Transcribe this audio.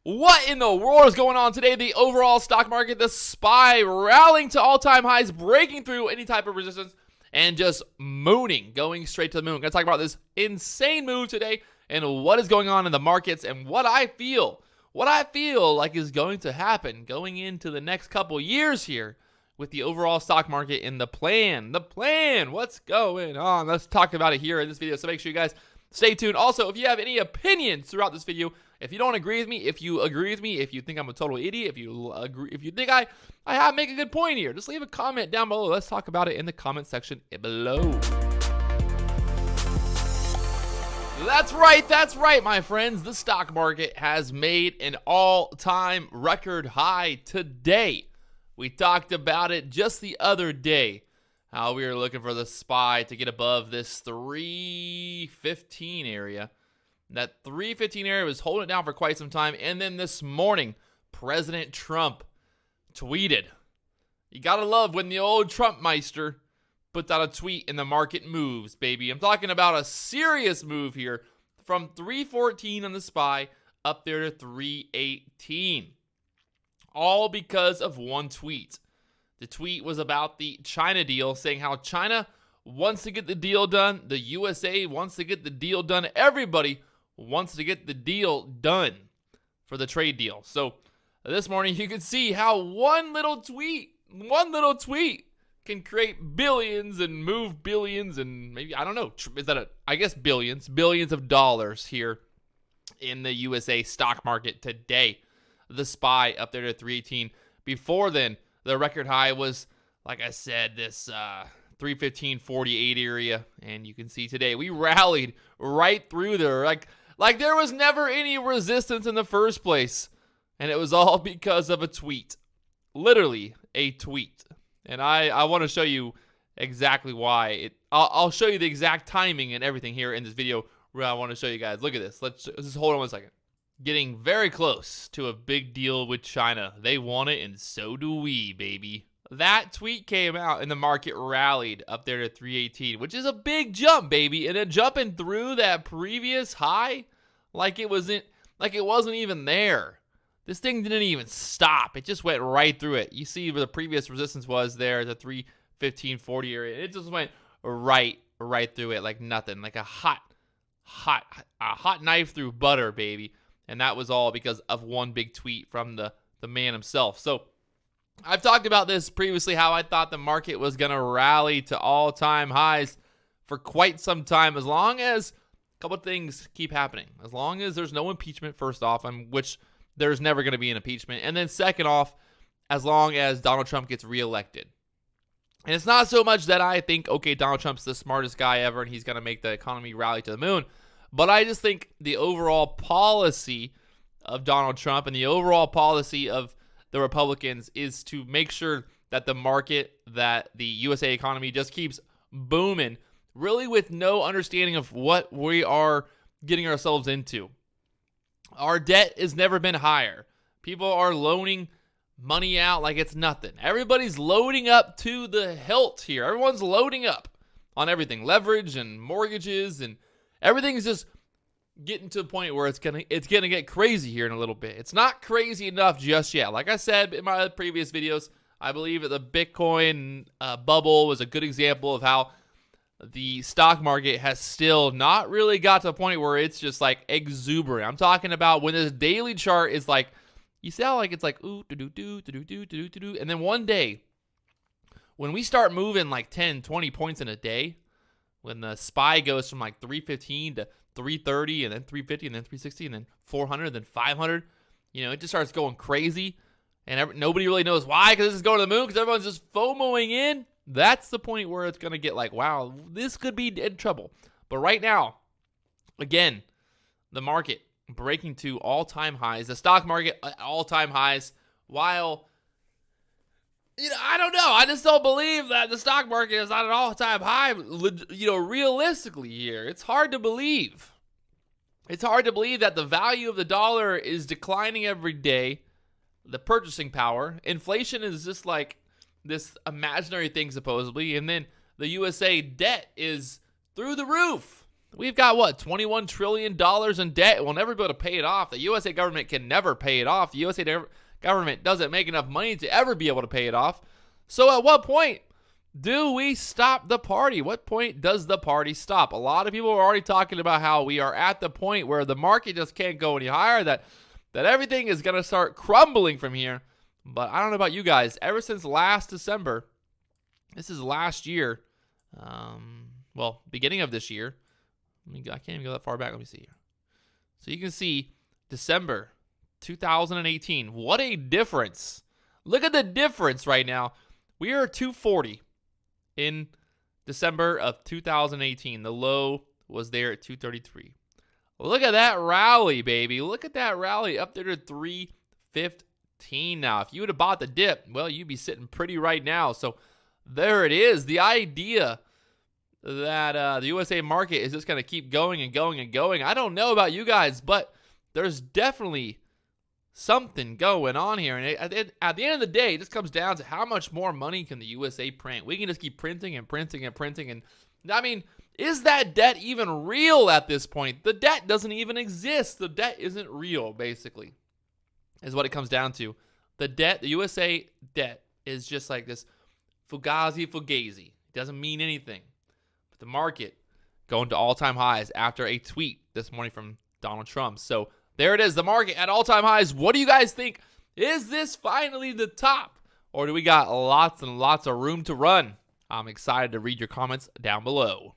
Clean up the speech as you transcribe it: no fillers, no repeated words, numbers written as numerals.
What in the world is going on today? The overall stock market, the SPY rallying to all-time highs, breaking through any type of resistance, and just mooning, going straight to the moon. I'm going to talk about this insane move today and what is going on in the markets and what I feel like is going to happen going into the next couple years here with the overall stock market and the plan. What's going on? Let's talk about it here in this video. So make sure you guys stay tuned. Also, if you have any opinions throughout this video, if you don't agree with me, if you agree with me, if you think I'm a total idiot, if you think I have make a good point here, just leave a comment down below. Let's talk about it in the comment section below. That's right, my friends. The stock market has made an all-time record high today. We talked about it just the other day, how we were looking for the SPY to get above this 315 area. That 315 area was holding it down for quite some time. And then this morning, President Trump tweeted. You gotta love when the old Trumpmeister puts out a tweet and the market moves, baby. I'm talking about a serious move here from 314 on the SPY up there to 318. All because of one tweet. The tweet was about the China deal, saying how China wants to get the deal done. The USA wants to get the deal done. Everybody wants to get the deal done for the trade deal. So this morning you can see how one little tweet can create billions and move billions and maybe, I don't know, is that I guess billions of dollars here in the USA stock market today. The SPY up there to 318. Before then, the record high was, like I said, this 315.48 area, and you can see today we rallied right through there. Like there was never any resistance in the first place, and it was all because of a tweet. Literally a tweet. And I want to show you exactly why. I'll show you the exact timing and everything here in this video where I want to show you guys. Look at this. Let's just hold on 1 second. Getting very close to a big deal with China. They want it, and so do we, baby. That tweet came out, and the market rallied up there to 318, which is a big jump, baby. And then jumping through that previous high, like it wasn't even there. This thing didn't even stop. It just went right through it. You see where the previous resistance was there, the 315.40 area. It just went right through it like nothing, like a hot knife through butter, baby. And that was all because of one big tweet from the man himself. So I've talked about this previously, how I thought the market was going to rally to all-time highs for quite some time, as long as a couple of things keep happening. As long as there's no impeachment, first off, which there's never going to be an impeachment. And then second off, as long as Donald Trump gets reelected. And it's not so much that I think, okay, Donald Trump's the smartest guy ever and he's going to make the economy rally to the moon. But I just think the overall policy of Donald Trump and the overall policy of the Republicans is to make sure that the market, that the USA economy just keeps booming, really with no understanding of what we are getting ourselves into. Our debt has never been higher. People are loaning money out like it's nothing. Everybody's loading up to the hilt here. Everyone's loading up on everything, leverage and mortgages, and everything's just getting to the point where it's gonna get crazy here in a little bit. It's not crazy enough just yet. Like I said in my previous videos, I believe that the Bitcoin bubble was a good example of how the stock market has still not really got to a point where it's just like exuberant. I'm talking about when this daily chart is like, you see how like it's like ooh, do, and then one day when we start moving like 10, 20 points in a day, when the SPY goes from like 315 to 330 and then 350 and then 360 and then 400 and then 500, it just starts going crazy, and nobody really knows why, because this is going to the moon, because everyone's just FOMOing in. That's the point where it's going to get like, wow, this could be in trouble. But right now, again, the market breaking to all-time highs, the stock market at all-time highs, while, I don't know. I just don't believe that the stock market is at an all-time high, realistically here. It's hard to believe. It's hard to believe that the value of the dollar is declining every day, the purchasing power. Inflation is just like this imaginary thing supposedly, and then the USA debt is through the roof. We've got, what, $21 trillion in debt. We'll never be able to pay it off. The USA government can never pay it off. The USA government doesn't make enough money to ever be able to pay it off. So at what point do we stop the party? What point does the party stop? A lot of people are already talking about how we are at the point where the market just can't go any higher, that everything is going to start crumbling from here. But I don't know about you guys. Ever since last December, this is last year, beginning of this year. I can't even go that far back. Let me see here. So you can see December 2018. What a difference. Look at the difference right now. We are 240 in December of 2018. The low was there at 233. Look at that rally, baby. Look at that rally up there to 315 now. If you would have bought the dip, well, you'd be sitting pretty right now. So there it is. The idea that the USA market is just going to keep going and going and going. I don't know about you guys, but there's definitely something going on here. And at the end of the day, it just comes down to how much more money can the USA print. We can just keep printing and printing and printing. And I mean, is that debt even real at this point? The debt doesn't even exist. The debt isn't real, basically, is what it comes down to. The USA debt is just like this fugazi. It doesn't mean anything. But the market going to all-time highs after a tweet this morning from Donald Trump. So there it is, the market at all-time highs. What do you guys think? Is this finally the top? Or do we got lots and lots of room to run? I'm excited to read your comments down below.